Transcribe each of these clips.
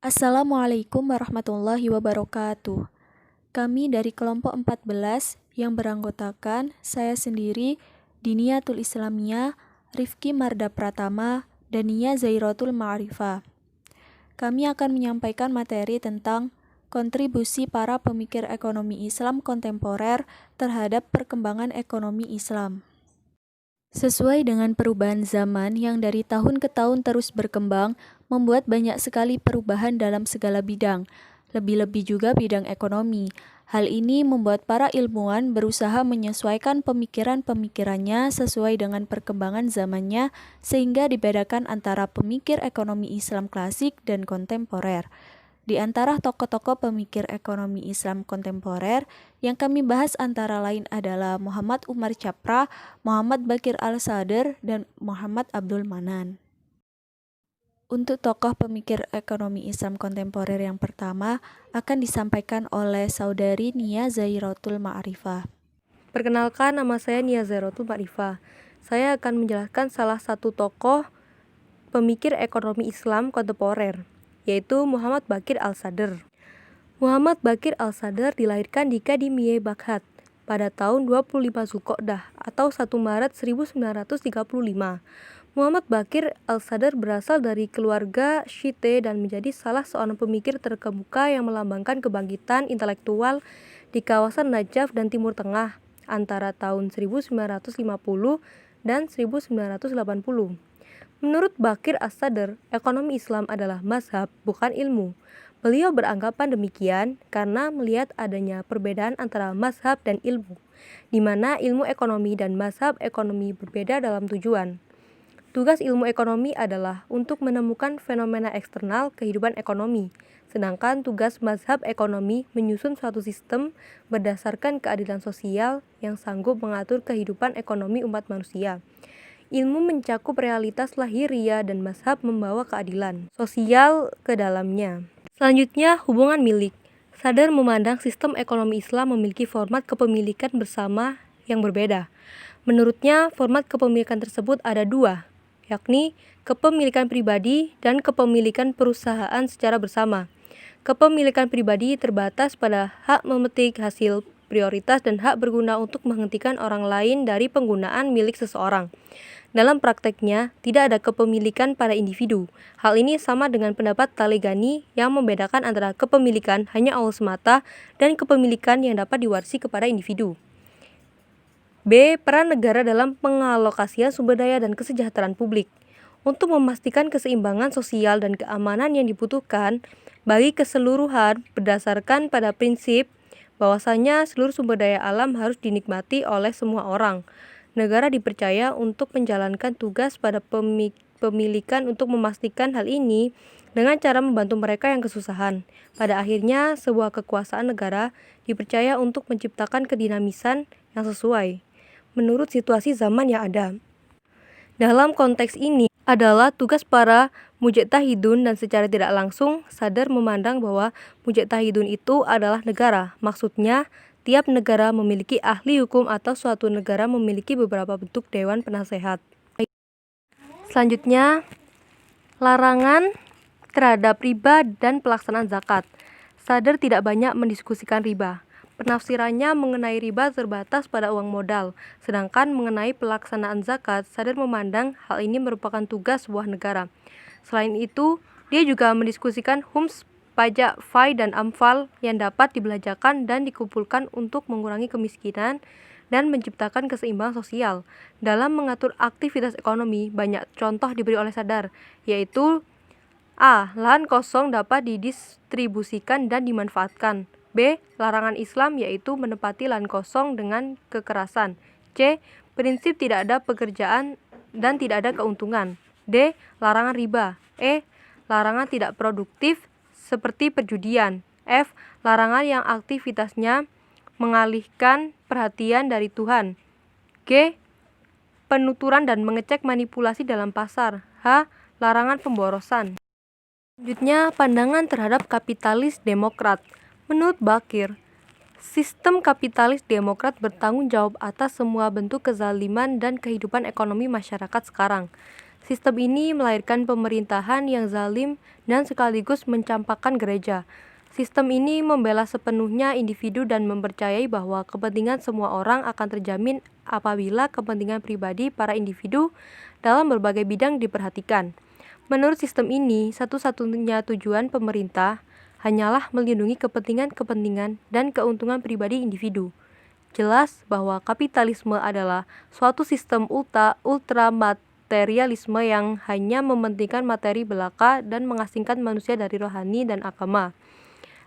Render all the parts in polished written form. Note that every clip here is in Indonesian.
Assalamualaikum warahmatullahi wabarakatuh. Kami dari kelompok 14 yang beranggotakan saya sendiri, Diniyatul Islamiyah, Rifki Marda Pratama, dan Nia Zairatul Ma'rifah. Kami akan menyampaikan materi tentang kontribusi para pemikir ekonomi Islam kontemporer terhadap perkembangan ekonomi Islam. Sesuai dengan perubahan zaman yang dari tahun ke tahun terus berkembang, membuat banyak sekali perubahan dalam segala bidang, lebih-lebih juga bidang ekonomi. Hal ini membuat para ilmuwan berusaha menyesuaikan pemikiran-pemikirannya sesuai dengan perkembangan zamannya, sehingga dibedakan antara pemikir ekonomi Islam klasik dan kontemporer. Di antara tokoh-tokoh pemikir ekonomi Islam kontemporer yang kami bahas antara lain adalah Muhammad Umar Chapra, Muhammad Baqir Al-Sadr, dan Muhammad Abdul Manan. Untuk tokoh pemikir ekonomi Islam kontemporer yang pertama akan disampaikan oleh saudari Nia Zairatul Ma'rifah. Perkenalkan, nama saya Nia Zairatul Ma'rifah. Saya akan menjelaskan salah satu tokoh pemikir ekonomi Islam kontemporer, yaitu Muhammad Baqir Al-Sadr. Muhammad Baqir Al-Sadr dilahirkan di Kadimiye, Baghdad pada tahun 25 Zulqa'dah atau 1 Maret 1935. Muhammad Baqir Al-Sadr berasal dari keluarga Syiite dan menjadi salah seorang pemikir terkemuka yang melambangkan kebangkitan intelektual di kawasan Najaf dan Timur Tengah antara tahun 1950 dan 1980. Menurut Baqir As-Sadr, ekonomi Islam adalah mazhab, bukan ilmu. Beliau beranggapan demikian karena melihat adanya perbedaan antara mazhab dan ilmu, di mana ilmu ekonomi dan mazhab ekonomi berbeda dalam tujuan. Tugas ilmu ekonomi adalah untuk menemukan fenomena eksternal kehidupan ekonomi, sedangkan tugas mazhab ekonomi menyusun suatu sistem berdasarkan keadilan sosial yang sanggup mengatur kehidupan ekonomi umat manusia. Ilmu mencakup realitas lahiriah dan mazhab membawa keadilan sosial ke dalamnya. Selanjutnya, hubungan milik. Sadr memandang sistem ekonomi Islam memiliki format kepemilikan bersama yang berbeda. Menurutnya, format kepemilikan tersebut ada dua, yakni kepemilikan pribadi dan kepemilikan perusahaan secara bersama. Kepemilikan pribadi terbatas pada hak memetik hasil prioritas dan hak berguna untuk menghentikan orang lain dari penggunaan milik seseorang. Dalam prakteknya, tidak ada kepemilikan pada individu. Hal ini sama dengan pendapat Talegani yang membedakan antara kepemilikan hanya Allah semata dan kepemilikan yang dapat diwarisi kepada individu. B. Peran negara dalam pengalokasian sumber daya dan kesejahteraan publik. Untuk memastikan keseimbangan sosial dan keamanan yang dibutuhkan bagi keseluruhan berdasarkan pada prinsip bahwasanya seluruh sumber daya alam harus dinikmati oleh semua orang. Negara dipercaya untuk menjalankan tugas pada pemilikan untuk memastikan hal ini dengan cara membantu mereka yang kesusahan. Pada akhirnya, sebuah kekuasaan negara dipercaya untuk menciptakan kedinamisan yang sesuai menurut situasi zaman yang ada. Dalam konteks ini adalah tugas para mujtahidun dan secara tidak langsung Sadr memandang bahwa mujtahidun itu adalah negara. Maksudnya, tiap negara memiliki ahli hukum atau suatu negara memiliki beberapa bentuk dewan penasehat. Selanjutnya, larangan terhadap riba dan pelaksanaan zakat. Sadr tidak banyak mendiskusikan riba. Penafsirannya mengenai riba terbatas pada uang modal, sedangkan mengenai pelaksanaan zakat, Sadr memandang hal ini merupakan tugas sebuah negara. Selain itu, dia juga mendiskusikan khums, pajak, fai, dan amfal yang dapat dibelanjakan dan dikumpulkan untuk mengurangi kemiskinan dan menciptakan keseimbangan sosial. Dalam mengatur aktivitas ekonomi, banyak contoh diberi oleh Sadr, yaitu A. Lahan kosong dapat didistribusikan dan dimanfaatkan. B. Larangan Islam yaitu menempati lahan kosong dengan kekerasan. C. Prinsip tidak ada pekerjaan dan tidak ada keuntungan. D. Larangan riba. E. Larangan tidak produktif seperti perjudian. F. Larangan yang aktivitasnya mengalihkan perhatian dari Tuhan. G. Penuturan dan mengecek manipulasi dalam pasar. H. Larangan pemborosan. Selanjutnya, pandangan terhadap kapitalis demokrat. Menurut Baqir, sistem kapitalis demokrat bertanggung jawab atas semua bentuk kezaliman dan kehidupan ekonomi masyarakat sekarang. Sistem ini melahirkan pemerintahan yang zalim dan sekaligus mencampakkan gereja. Sistem ini membela sepenuhnya individu dan mempercayai bahwa kepentingan semua orang akan terjamin apabila kepentingan pribadi para individu dalam berbagai bidang diperhatikan. Menurut sistem ini, satu-satunya tujuan pemerintah hanyalah melindungi kepentingan-kepentingan dan keuntungan pribadi individu. Jelas bahwa kapitalisme adalah suatu sistem ultramaterialisme yang hanya mementingkan materi belaka dan mengasingkan manusia dari rohani dan agama.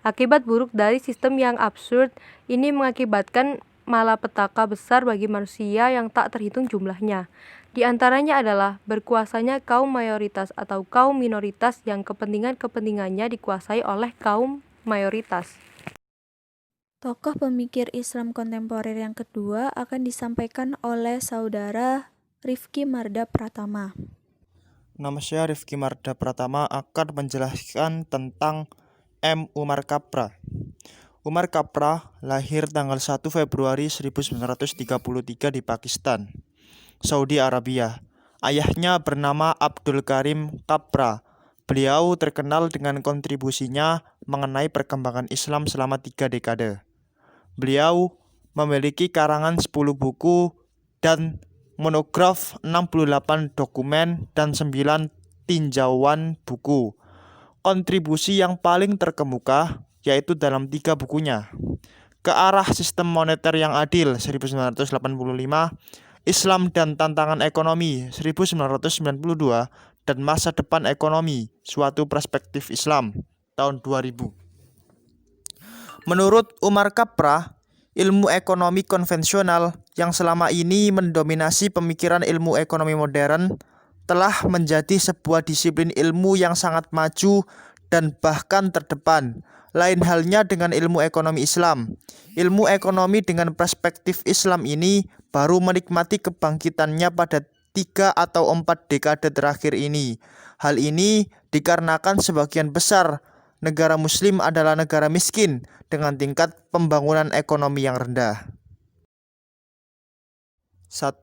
Akibat buruk dari sistem yang absurd ini mengakibatkan malapetaka besar bagi manusia yang tak terhitung jumlahnya. Di antaranya adalah berkuasanya kaum mayoritas atau kaum minoritas yang kepentingan-kepentingannya dikuasai oleh kaum mayoritas. Tokoh pemikir Islam kontemporer yang kedua akan disampaikan oleh saudara Rifki Marda Pratama. Nama saya Rifki Marda Pratama akan menjelaskan tentang M. Umar Kapra. Umar Kapra lahir tanggal 1 Februari 1933 di Pakistan, Saudi Arabia. Ayahnya bernama Abdul Karim Kapra. Beliau terkenal dengan kontribusinya mengenai perkembangan Islam selama 3 dekade. Beliau memiliki karangan 10 buku dan monograf, 68 dokumen, dan 9 tinjauan buku. Kontribusi yang paling terkemuka yaitu dalam 3 bukunya. Ke arah sistem moneter yang adil 1985, Islam dan tantangan ekonomi 1992, dan masa depan ekonomi, suatu perspektif Islam tahun 2000. Menurut Umar Kapra, ilmu ekonomi konvensional yang selama ini mendominasi pemikiran ilmu ekonomi modern telah menjadi sebuah disiplin ilmu yang sangat maju dan bahkan terdepan. Lain halnya dengan ilmu ekonomi Islam. Ilmu ekonomi dengan perspektif Islam ini baru menikmati kebangkitannya pada 3 atau 4 dekade terakhir ini. Hal ini dikarenakan sebagian besar negara muslim adalah negara miskin dengan tingkat pembangunan ekonomi yang rendah. 1.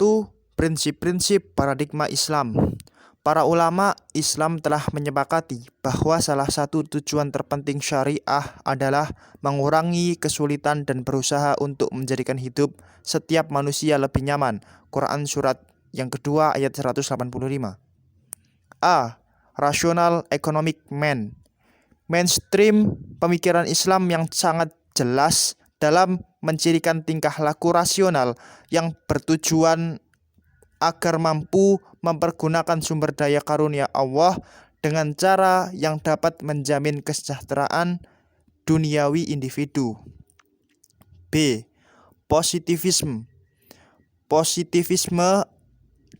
Prinsip-prinsip paradigma Islam. Para ulama Islam telah menyepakati bahwa salah satu tujuan terpenting syariah adalah mengurangi kesulitan dan berusaha untuk menjadikan hidup setiap manusia lebih nyaman. Quran surat yang kedua ayat 185. A. Rational Economic Man. Mainstream pemikiran Islam yang sangat jelas dalam mencirikan tingkah laku rasional yang bertujuan agar mampu mempergunakan sumber daya karunia Allah dengan cara yang dapat menjamin kesejahteraan duniawi individu. B. Positivisme. Positivisme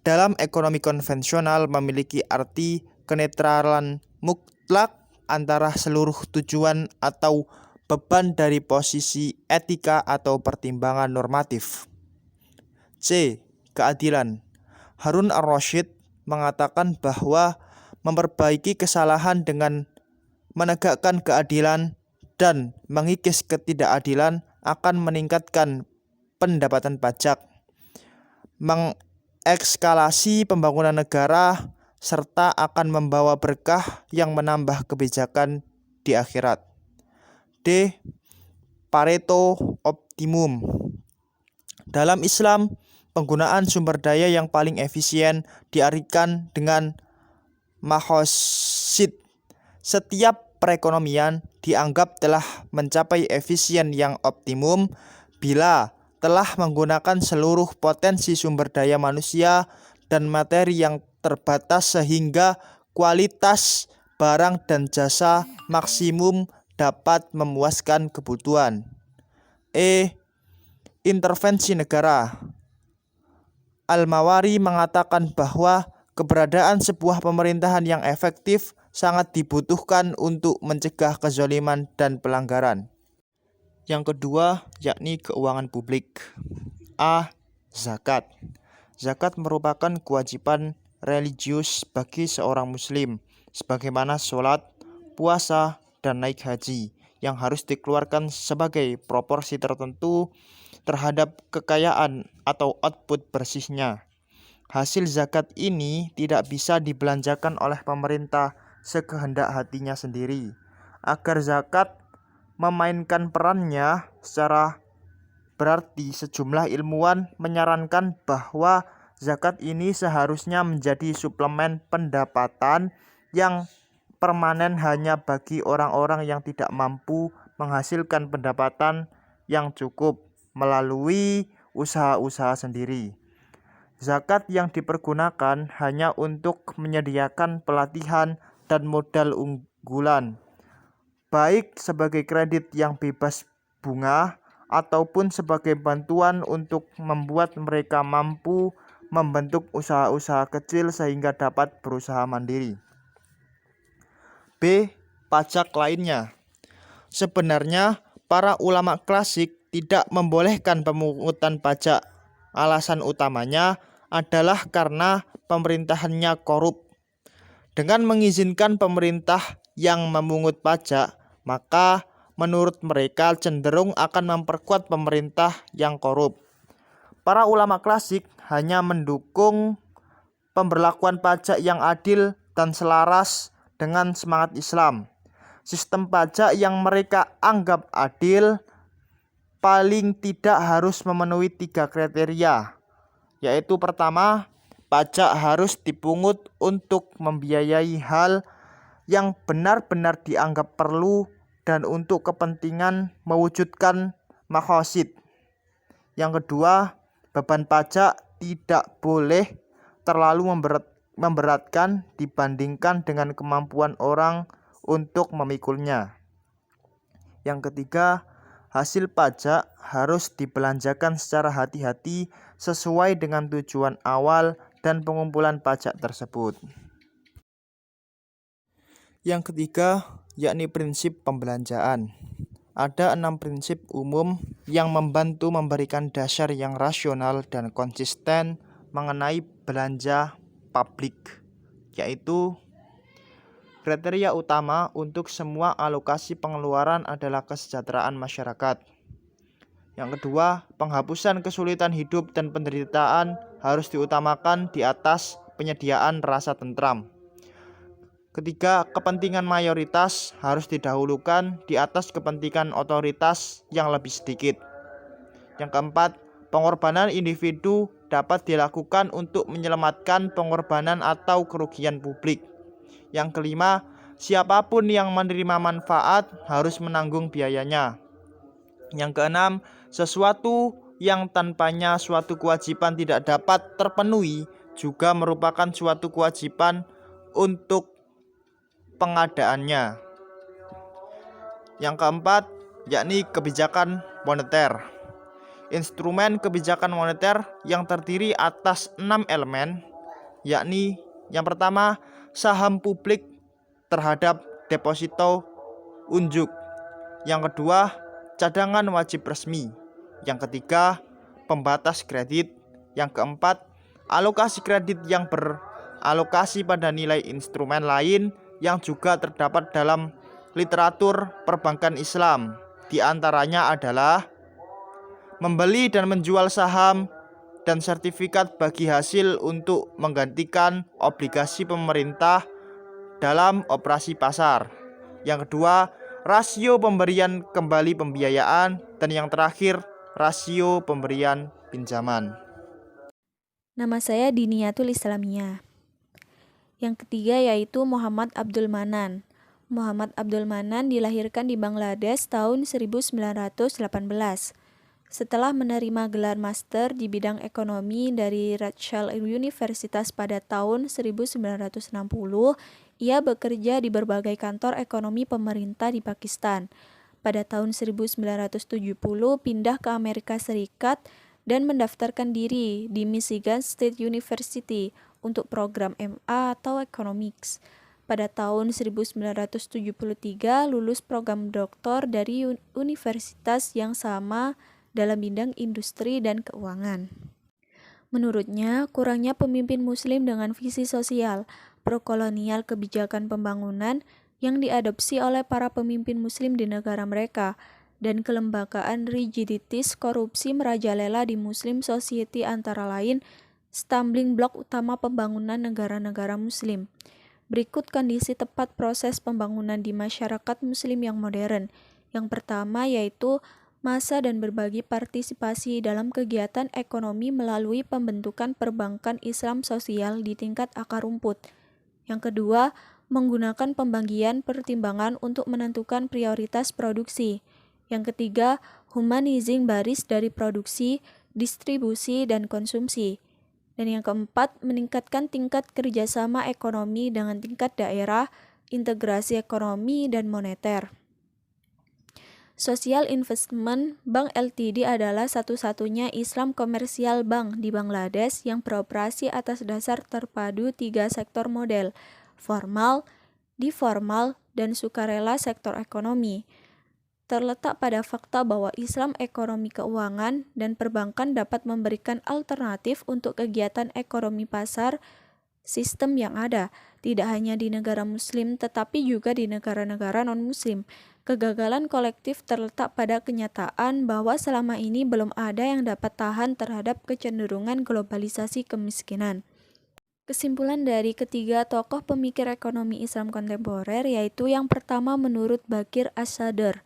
dalam ekonomi konvensional memiliki arti kenetralan mutlak antara seluruh tujuan atau beban dari posisi etika atau pertimbangan normatif. C. Keadilan. Harun ar-Rasyid mengatakan bahwa memperbaiki kesalahan dengan menegakkan keadilan dan mengikis ketidakadilan akan meningkatkan pendapatan pajak, mengekskalasi pembangunan negara, serta akan membawa berkah yang menambah kebijakan di akhirat. D. Pareto Optimum. Dalam Islam, penggunaan sumber daya yang paling efisien diartikan dengan maqasid. Setiap perekonomian dianggap telah mencapai efisien yang optimum bila telah menggunakan seluruh potensi sumber daya manusia dan materi yang terbatas sehingga kualitas barang dan jasa maksimum dapat memuaskan kebutuhan. E. Intervensi negara. Al-Mawari mengatakan bahwa keberadaan sebuah pemerintahan yang efektif sangat dibutuhkan untuk mencegah kezaliman dan pelanggaran. Yang kedua, yakni keuangan publik. A. Zakat. Zakat merupakan kewajiban religius bagi seorang muslim, sebagaimana sholat, puasa, dan naik haji, yang harus dikeluarkan sebagai proporsi tertentu terhadap kekayaan atau output bersihnya. hasil zakat ini tidak bisa dibelanjakan oleh pemerintah sekehendak hatinya sendiri. Agar zakat memainkan perannya secara berarti, sejumlah ilmuwan menyarankan bahwa zakat ini seharusnya menjadi suplemen pendapatan yang permanen hanya bagi orang-orang yang tidak mampu menghasilkan pendapatan yang cukup melalui usaha-usaha sendiri. Zakat yang dipergunakan hanya untuk menyediakan pelatihan dan modal unggulan, baik sebagai kredit yang bebas bunga ataupun sebagai bantuan untuk membuat mereka mampu membentuk usaha-usaha kecil sehingga dapat berusaha mandiri. B. Pajak lainnya. Sebenarnya para ulama klasik tidak membolehkan pemungutan pajak. Alasan utamanya adalah karena pemerintahannya korup. Dengan mengizinkan pemerintah yang memungut pajak, maka menurut mereka cenderung akan memperkuat pemerintah yang korup. Para ulama klasik hanya mendukung pemberlakuan pajak yang adil dan selaras dengan semangat Islam. Sistem pajak yang mereka anggap adil paling tidak harus memenuhi 3 kriteria, yaitu pertama, pajak harus dipungut untuk membiayai hal yang benar-benar dianggap perlu dan untuk kepentingan mewujudkan maqasid. Yang kedua, beban pajak tidak boleh terlalu memberatkan dibandingkan dengan kemampuan orang untuk memikulnya. Yang ketiga, hasil pajak harus dibelanjakan secara hati-hati sesuai dengan tujuan awal dan pengumpulan pajak tersebut. Yang ketiga, yakni prinsip pembelanjaan. Ada 6 prinsip umum yang membantu memberikan dasar yang rasional dan konsisten mengenai belanja publik, yaitu kriteria utama untuk semua alokasi pengeluaran adalah kesejahteraan masyarakat. Yang kedua, penghapusan kesulitan hidup dan penderitaan harus diutamakan di atas penyediaan rasa tentram. Ketiga, kepentingan mayoritas harus didahulukan di atas kepentingan otoritas yang lebih sedikit. Yang keempat, pengorbanan individu dapat dilakukan untuk menyelamatkan pengorbanan atau kerugian publik. Yang kelima, siapapun yang menerima manfaat harus menanggung biayanya. Yang keenam, sesuatu yang tanpanya suatu kewajiban tidak dapat terpenuhi juga merupakan suatu kewajiban untuk pengadaannya. Yang keempat, yakni kebijakan moneter. Instrumen kebijakan moneter yang terdiri atas 6 elemen, yakni yang pertama, saham publik terhadap deposito unjuk. Yang kedua, cadangan wajib resmi. Yang ketiga, pembatas kredit. Yang keempat, alokasi kredit yang beralokasi pada nilai instrumen lain yang juga terdapat dalam literatur perbankan Islam. Di antaranya adalah membeli dan menjual saham dan sertifikat bagi hasil untuk menggantikan obligasi pemerintah dalam operasi pasar. Yang kedua, rasio pemberian kembali pembiayaan. Dan yang terakhir, rasio pemberian pinjaman. Nama saya Diniatul Islamiyah. Yang ketiga yaitu Muhammad Abdul Manan. Muhammad Abdul Manan dilahirkan di Bangladesh tahun 1918. Setelah menerima gelar master di bidang ekonomi dari Rothschild Universitas pada tahun 1960, ia bekerja di berbagai kantor ekonomi pemerintah di Pakistan. Pada tahun 1970 pindah ke Amerika Serikat dan mendaftarkan diri di Michigan State University untuk program MA atau Economics. Pada tahun 1973 lulus program doktor dari universitas yang sama dalam bidang industri dan keuangan. Menurutnya, kurangnya pemimpin muslim dengan visi sosial, prokolonial kebijakan pembangunan yang diadopsi oleh para pemimpin muslim di negara mereka, dan kelembagaan rigiditas korupsi merajalela di Muslim Society antara lain stumbling block utama pembangunan negara-negara Muslim. Berikut kondisi tepat proses pembangunan di masyarakat Muslim yang modern. Yang pertama yaitu masa dan berbagi partisipasi dalam kegiatan ekonomi melalui pembentukan perbankan Islam sosial di tingkat akar rumput. Yang kedua, menggunakan pembagian pertimbangan untuk menentukan prioritas produksi. Yang ketiga, humanizing baris dari produksi, distribusi, dan konsumsi. Dan yang keempat, meningkatkan tingkat kerjasama ekonomi dengan tingkat daerah, integrasi ekonomi, dan moneter. Social Investment Bank Ltd adalah satu-satunya Islam Commercial Bank di Bangladesh yang beroperasi atas dasar terpadu 3 sektor model, formal, informal, dan sukarela sektor ekonomi. Terletak pada fakta bahwa Islam ekonomi keuangan dan perbankan dapat memberikan alternatif untuk kegiatan ekonomi pasar sistem yang ada, tidak hanya di negara Muslim tetapi juga di negara-negara non-Muslim. Kegagalan kolektif terletak pada kenyataan bahwa selama ini belum ada yang dapat tahan terhadap kecenderungan globalisasi kemiskinan. Kesimpulan dari ketiga tokoh pemikir ekonomi Islam kontemporer yaitu yang pertama menurut Bakir As-Sadr,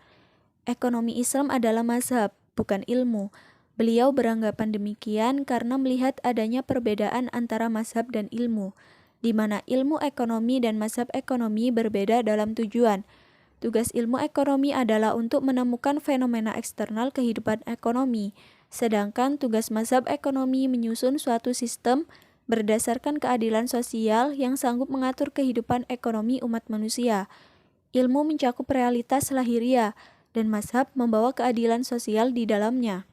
ekonomi Islam adalah mazhab, bukan ilmu. Beliau beranggapan demikian karena melihat adanya perbedaan antara mazhab dan ilmu, di mana ilmu ekonomi dan mazhab ekonomi berbeda dalam tujuan. Tugas ilmu ekonomi adalah untuk menemukan fenomena eksternal kehidupan ekonomi, sedangkan tugas mazhab ekonomi menyusun suatu sistem berdasarkan keadilan sosial yang sanggup mengatur kehidupan ekonomi umat manusia. Ilmu mencakup realitas lahiriah, dan mazhab membawa keadilan sosial di dalamnya.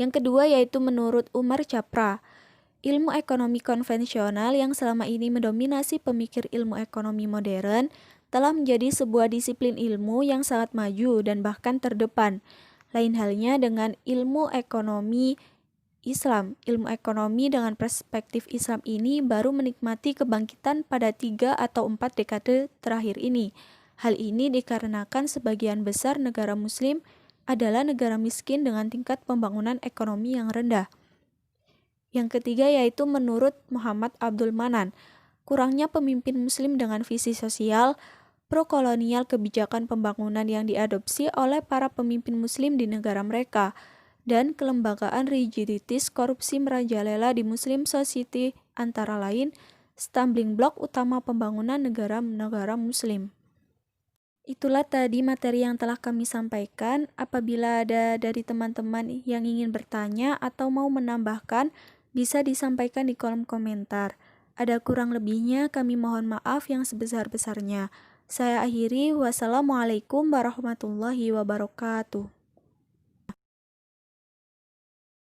Yang kedua yaitu menurut Umar Chapra, ilmu ekonomi konvensional yang selama ini mendominasi pemikir ilmu ekonomi modern telah menjadi sebuah disiplin ilmu yang sangat maju dan bahkan terdepan. Lain halnya dengan ilmu ekonomi Islam. Ilmu ekonomi dengan perspektif Islam ini baru menikmati kebangkitan pada 3 atau 4 dekade terakhir ini. Hal ini dikarenakan sebagian besar negara Muslim adalah negara miskin dengan tingkat pembangunan ekonomi yang rendah. Yang ketiga yaitu menurut Muhammad Abdul Manan, kurangnya pemimpin Muslim dengan visi sosial, pro-kolonial kebijakan pembangunan yang diadopsi oleh para pemimpin Muslim di negara mereka, dan kelembagaan rigiditas korupsi merajalela di Muslim society antara lain stumbling block utama pembangunan negara-negara Muslim. Itulah tadi materi yang telah kami sampaikan. Apabila ada dari teman-teman yang ingin bertanya atau mau menambahkan, bisa disampaikan di kolom komentar. Ada kurang lebihnya kami mohon maaf yang sebesar-besarnya. Saya akhiri, wassalamualaikum warahmatullahi wabarakatuh.